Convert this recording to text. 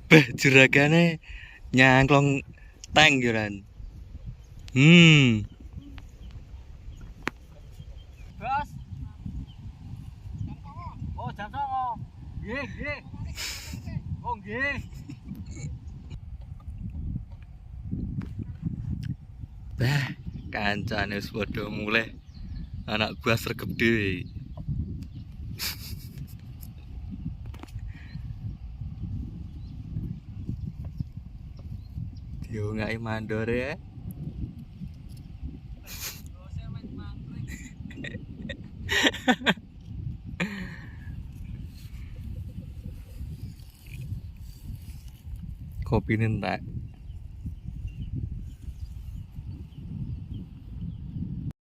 Beh, juragane nyangklong tank yo Ran. Bos. Oh, jam 09.00. Nggih, nggih. Oh, nggih. Bah, kancane wis padha mulih. Anak gua sregep dhewe. Diungahi mandor ya. Kopi nentak.